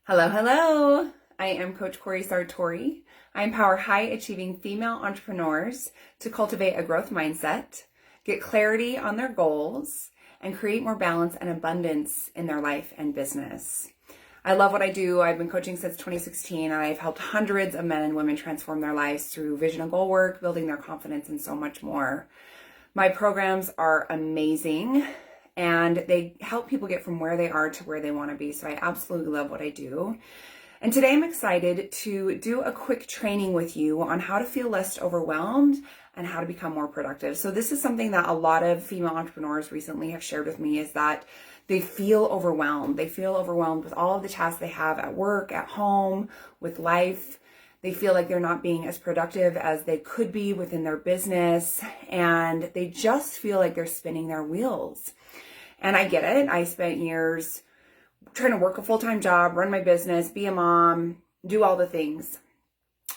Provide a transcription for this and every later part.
Hello, hello. I am Coach Corey Sartori. I empower high-achieving female entrepreneurs to cultivate a growth mindset, get clarity on their goals, and create more balance and abundance in their life and business. I love what I do. I've been coaching since 2016, and I've helped hundreds of men and women transform their lives through vision and goal work, building their confidence, and so much more. My programs are amazing, and they help people get from where they are to where they want to be. So I absolutely love what I do. And today I'm excited to do a quick training with you on how to feel less overwhelmed and how to become more productive. So this is something that a lot of female entrepreneurs recently have shared with me, is that they feel overwhelmed. They feel overwhelmed with all of the tasks they have at work, at home, with life. They feel like they're not being as productive as they could be within their business, and they just feel like they're spinning their wheels. And I get it. I spent years trying to work a full-time job, run my business, be a mom, do all the things.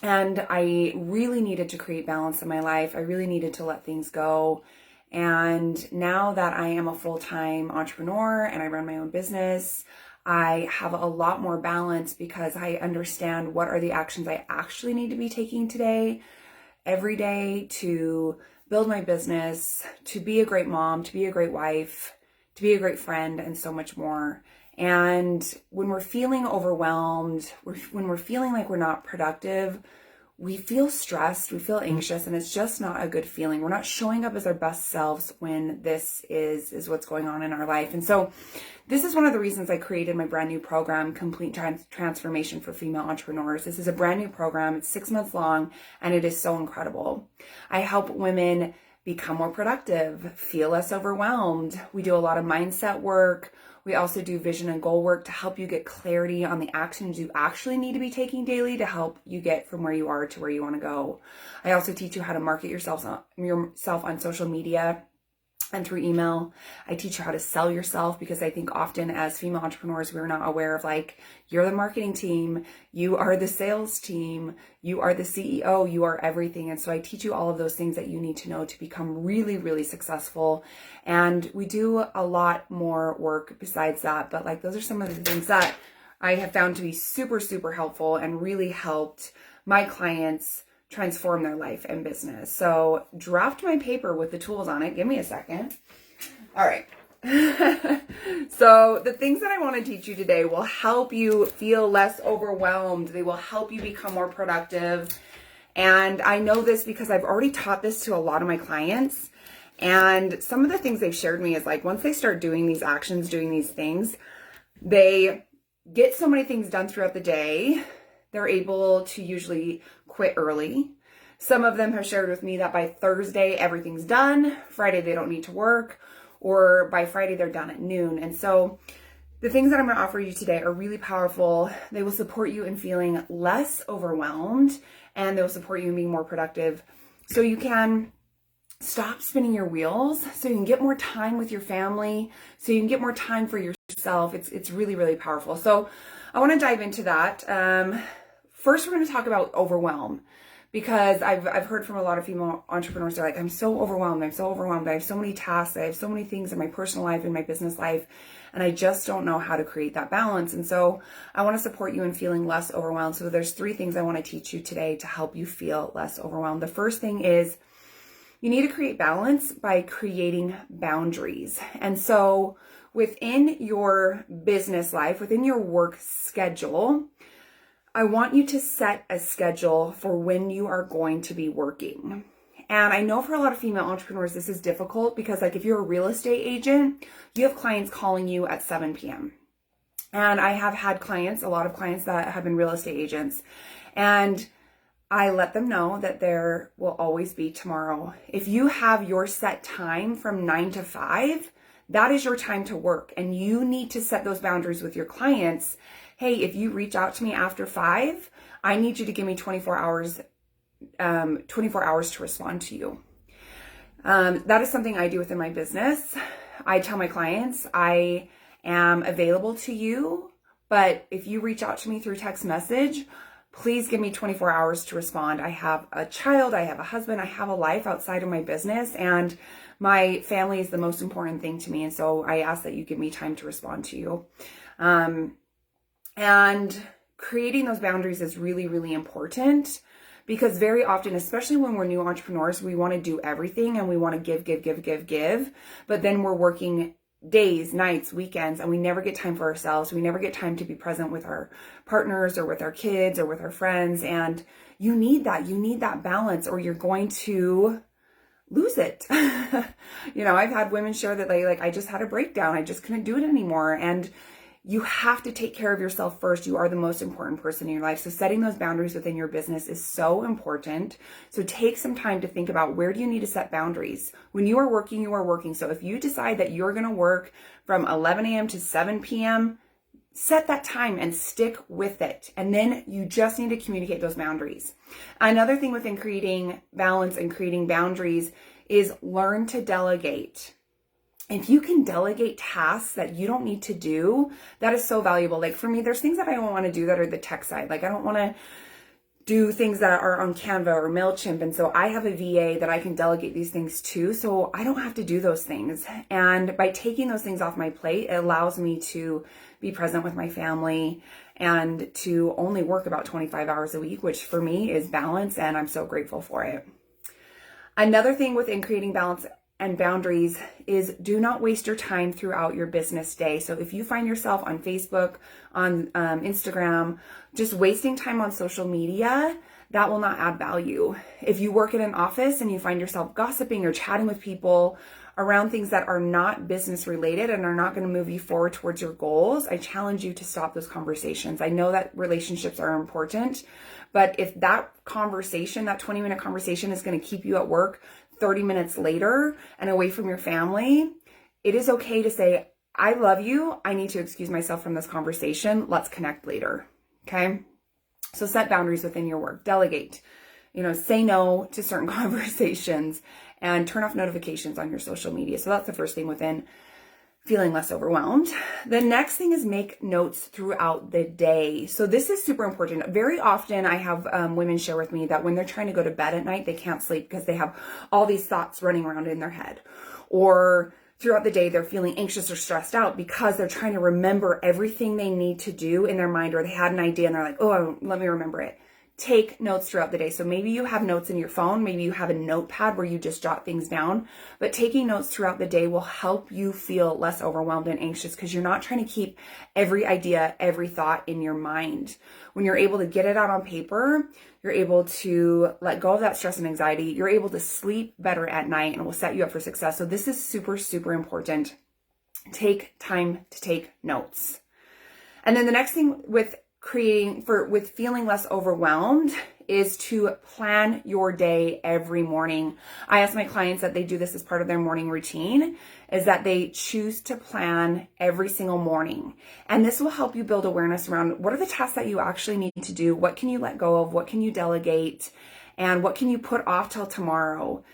And I really needed to create balance in my life. I really needed to let things go. And now that I am a full-time entrepreneur and I run my own business, I have a lot more balance because I understand what are the actions I actually need to be taking today, every day, to build my business, to be a great mom, to be a great wife, to be a great friend, and so much more. And when we're feeling overwhelmed, when we're feeling like we're not productive, we feel stressed, we feel anxious, and it's just not a good feeling. We're not showing up as our best selves when this is what's going on in our life. And so this is one of the reasons I created my brand new program, Complete Transformation for Female Entrepreneurs. This is a brand new program. It's 6 months long, and it is so incredible. I help women become more productive, feel less overwhelmed. We do a lot of mindset work. We also do vision and goal work to help you get clarity on the actions you actually need to be taking daily to help you get from where you are to where you want to go. I also teach you how to market yourself on social media and through email. I teach you how to sell yourself, because I think often as female entrepreneurs, we're not aware of, like, you're the marketing team, you are the sales team, you are the CEO, you are everything. And so I teach you all of those things that you need to know to become really, really successful. And we do a lot more work besides that, but like, those are some of the things that I have found to be super, super helpful and really helped my clients transform their life and business. So draft my paper with the tools on it. Give me a second. All right. So the things that I want to teach you today will help you feel less overwhelmed. They will help you become more productive. And I know this because I've already taught this to a lot of my clients. And some of the things they've shared me is, like, once they start doing these actions, doing these things, they get so many things done throughout the day. They're able to usually quit early. Some of them have shared with me that by Thursday, everything's done. Friday, they don't need to work, or by Friday, they're done at noon. And so the things that I'm going to offer you today are really powerful. They will support you in feeling less overwhelmed, and they will support you in being more productive, so you can stop spinning your wheels, so you can get more time with your family, so you can get more time for yourself. It's really, really powerful. So I want to dive into that. First, we're going to talk about overwhelm, because I've heard from a lot of female entrepreneurs. They're like, I'm so overwhelmed. I'm so overwhelmed. I have so many tasks. I have so many things in my personal life, in my business life, and I just don't know how to create that balance. And so I want to support you in feeling less overwhelmed. So there's 3 things I want to teach you today to help you feel less overwhelmed. The first thing is, you need to create balance by creating boundaries. And so within your business life, within your work schedule, I want you to set a schedule for when you are going to be working. And I know for a lot of female entrepreneurs, this is difficult because, like, if you're a real estate agent, you have clients calling you at 7 p.m. And I have had clients, a lot of clients that have been real estate agents, and I let them know that there will always be tomorrow. If you have your set time from 9 to 5, that is your time to work. And you need to set those boundaries with your clients. Hey, if you reach out to me after 5, I need you to give me 24 hours to respond to you. That is something I do within my business. I tell my clients, I am available to you, but if you reach out to me through text message, please give me 24 hours to respond. I have a child, I have a husband, I have a life outside of my business, and my family is the most important thing to me. And so I ask that you give me time to respond to you. And creating those boundaries is really, really important, because very often, especially when we're new entrepreneurs, we want to do everything and we want to give, but then we're working days, nights, weekends, and we never get time for ourselves. We never get time to be present with our partners or with our kids or with our friends. And you need that balance, or you're going to lose it. I've had women share that I just had a breakdown. I just couldn't do it anymore. And you have to take care of yourself first. You are the most important person in your life. So setting those boundaries within your business is so important. So take some time to think about, where do you need to set boundaries? When you are working, you are working. So if you decide that you're going to work from 11 a.m. to 7 p.m., set that time and stick with it. And then you just need to communicate those boundaries. Another thing within creating balance and creating boundaries is learn to delegate. If you can delegate tasks that you don't need to do, that is so valuable. Like for me, there's things that I don't want to do that are the tech side. Like I don't want to do things that are on Canva or MailChimp. And so I have a VA that I can delegate these things to, so I don't have to do those things. And by taking those things off my plate, it allows me to be present with my family and to only work about 25 hours a week, which for me is balance, and I'm so grateful for it. Another thing within creating balance and boundaries is, do not waste your time throughout your business day. So if you find yourself on Facebook, on Instagram, just wasting time on social media, that will not add value. If you work in an office and you find yourself gossiping or chatting with people around things that are not business related and are not going to move you forward towards your goals, I challenge you to stop those conversations. I know that relationships are important, but if that conversation, that 20-minute conversation, is going to keep you at work 30 minutes later and away from your family, it is okay to say, I love you. I need to excuse myself from this conversation. Let's connect later. Okay. So set boundaries within your work, delegate, say no to certain conversations, and turn off notifications on your social media. So that's the first thing within feeling less overwhelmed. The next thing is make notes throughout the day. So this is super important. Very often I have women share with me that when they're trying to go to bed at night, they can't sleep because they have all these thoughts running around in their head. Or throughout the day, they're feeling anxious or stressed out because they're trying to remember everything they need to do in their mind, or they had an idea and they're like, oh, let me remember it. Take notes throughout the day. So maybe you have notes in your phone, maybe you have a notepad where you just jot things down, but taking notes throughout the day will help you feel less overwhelmed and anxious, because you're not trying to keep every idea, every thought in your mind. When you're able to get it out on paper, you're able to let go of that stress and anxiety. You're able to sleep better at night, and will set you up for success. So this is super, super important. Take time to take notes. And then the next thing with feeling less overwhelmed is to plan your day every morning. I ask my clients that they do this as part of their morning routine, is that they choose to plan every single morning. And this will help you build awareness around, what are the tasks that you actually need to do? What can you let go of? What can you delegate? And what can you put off till tomorrow?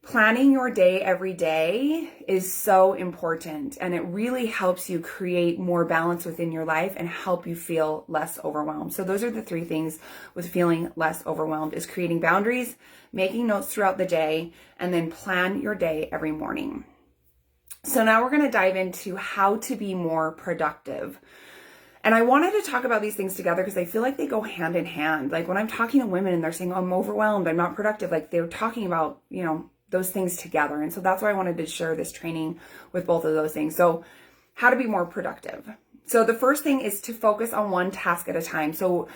Planning your day every day is so important, and it really helps you create more balance within your life and help you feel less overwhelmed. So those are the three things with feeling less overwhelmed: is creating boundaries, making notes throughout the day, and then plan your day every morning. So now we're going to dive into how to be more productive. And I wanted to talk about these things together because I feel like they go hand in hand. Like when I'm talking to women and they're saying, oh, I'm overwhelmed, I'm not productive, like they're talking about, those things together. And so that's why I wanted to share this training with both of those things. So how to be more productive. So the first thing is to focus on one task at a time. So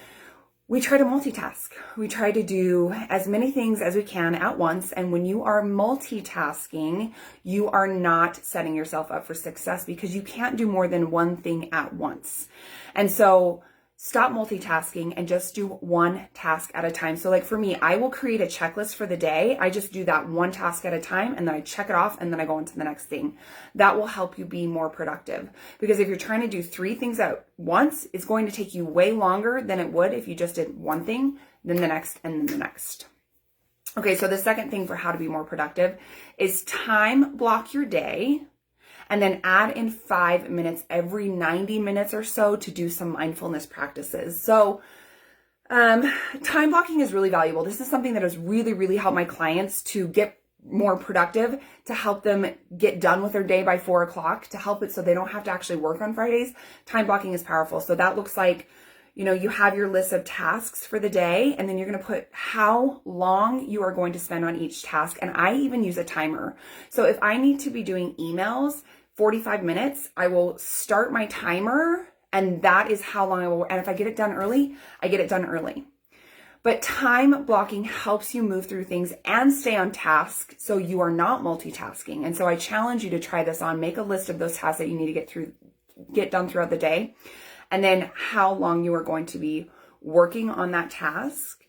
we try to multitask. We try to do as many things as we can at once. And when you are multitasking, you are not setting yourself up for success, because you can't do more than one thing at once. And so stop multitasking and just do one task at a time. So like for me, I will create a checklist for the day. I just do that one task at a time, and then I check it off, and then I go into the next thing. That will help you be more productive, because if you're trying to do 3 things at once, it's going to take you way longer than it would if you just did one thing, then the next, and then the next. Okay, so the second thing for how to be more productive is time block your day, and then add in 5 minutes every 90 minutes or so to do some mindfulness practices. So time blocking is really valuable. This is something that has really, really helped my clients to get more productive, to help them get done with their day by 4 o'clock, to help it so they don't have to actually work on Fridays. Time blocking is powerful. So that looks like, you have your list of tasks for the day, and then you're going to put how long you are going to spend on each task. And I even use a timer. So if I need to be doing emails 45 minutes, I will start my timer, and that is how long I will. And if I get it done early, I get it done early. But time blocking helps you move through things and stay on task so you are not multitasking. And so I challenge you to try this on. Make a list of those tasks that you need to get done throughout the day, and then how long you are going to be working on that task,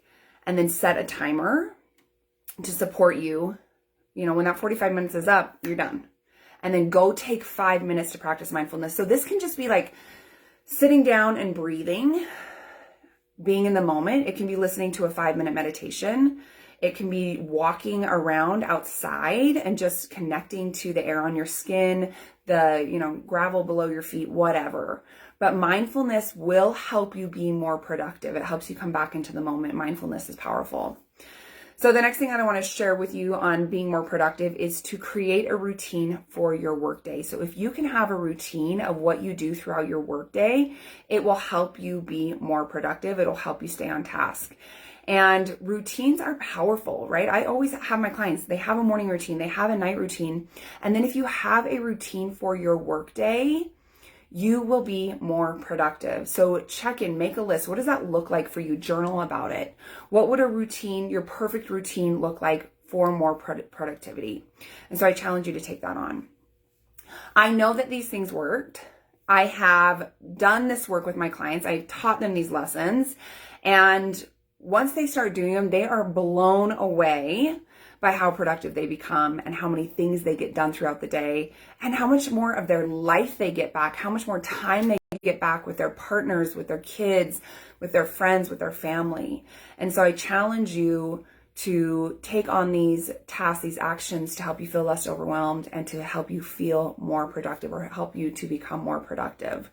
and then set a timer to support you. When that 45 minutes is up, you're done. And then go take 5 minutes to practice mindfulness. So this can just be like sitting down and breathing, being in the moment. It can be listening to a 5-minute meditation. It can be walking around outside and just connecting to the air on your skin, the, gravel below your feet, whatever. But mindfulness will help you be more productive. It helps you come back into the moment. Mindfulness is powerful. So the next thing that I want to share with you on being more productive is to create a routine for your workday. So if you can have a routine of what you do throughout your workday, it will help you be more productive. It'll help you stay on task. And routines are powerful, right? I always have my clients, they have a morning routine, they have a night routine. And then if you have a routine for your workday, you will be more productive. So check in, make a list. What does that look like for you? Journal about it. What would a routine, your perfect routine, look like for more productivity? And so I challenge you to take that on. I know that these things worked. I have done this work with my clients. I taught them these lessons. And once they start doing them, they are blown away by how productive they become and how many things they get done throughout the day, and how much more of their life they get back, how much more time they get back with their partners, with their kids, with their friends, with their family. And so I challenge you to take on these tasks, these actions, to help you feel less overwhelmed and to help you feel more productive, or help you to become more productive.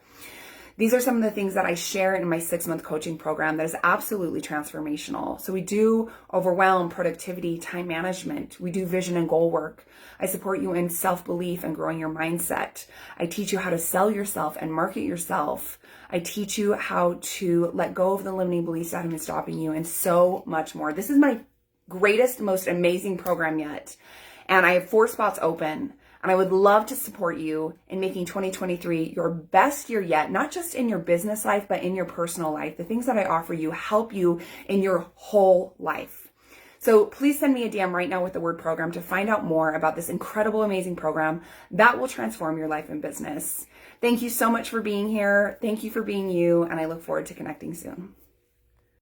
These are some of the things that I share in my 6-month coaching program that is absolutely transformational. So we do overwhelm, productivity, time management. We do vision and goal work. I support you in self-belief and growing your mindset. I teach you how to sell yourself and market yourself. I teach you how to let go of the limiting beliefs that have been stopping you, and so much more. This is my greatest, most amazing program yet. And I have 4 spots open. And I would love to support you in making 2023 your best year yet, not just in your business life, but in your personal life. The things that I offer you help you in your whole life. So please send me a DM right now with the word program to find out more about this incredible, amazing program that will transform your life and business. Thank you so much for being here. Thank you for being you. And I look forward to connecting soon.